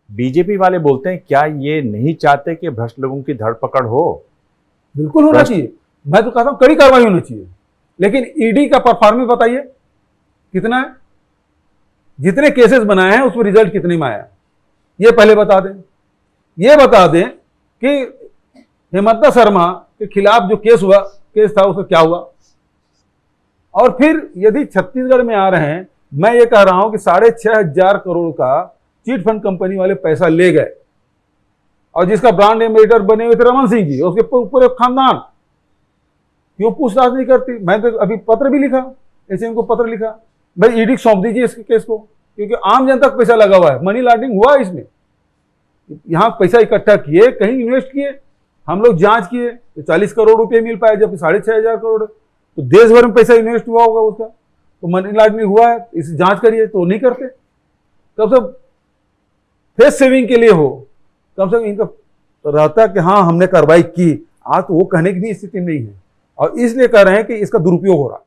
BJP वाले बोलते हैं क्या ये नहीं चाहते कि भ्रष्ट लोगों की धरपकड़ हो? बिल्कुल होना चाहिए, मैं तो कहता हूं कड़ी कार्रवाई होनी चाहिए। लेकिन ईडी का परफॉर्मेंस बताइए कितना है, जितने केसेस बनाए हैं उस पर रिजल्ट कितने में आया, ये पहले बता दें। ये बता दें कि हेमंता शर्मा के खिलाफ जो केस था उसका क्या हुआ। और फिर यदि छत्तीसगढ़ में आ रहे हैं, मैं ये कह रहा हूं कि 6,500 करोड़ का चिट फंड कंपनी वाले पैसा ले गए और जिसका ब्रांड एम्बेसडर बने हुए थे रमन सिंह जी, उसके पूरे खानदान, क्यों पूछताछ नहीं करती? मैं तो अभी पत्र भी लिखा, एसएम को पत्र लिखा, भाई ईडी सौंप दीजिए इस केस को, क्योंकि आम जनता का पैसा लगा हुआ है, मनी लॉन्ड्रिंग हुआ है इसमें। यहां पैसा इकट्ठा किए, कहीं इन्वेस्ट किए, हम लोग जांच किए तो 40 करोड़ रुपए मिल पाए, जब 6,500 करोड़, तो देश भर में पैसा इन्वेस्ट हुआ होगा उसका, तो मनी लॉन्ड्रिंग हुआ है, इस जांच करिए। तो नहीं करते, कम से कम फेस सेविंग के लिए हो, कम से कम इनका रहता कि हाँ हमने कार्रवाई की। आज तो वो कहने की भी स्थिति नहीं है, और इसलिए कह रहे हैं कि इसका दुरुपयोग हो रहा है।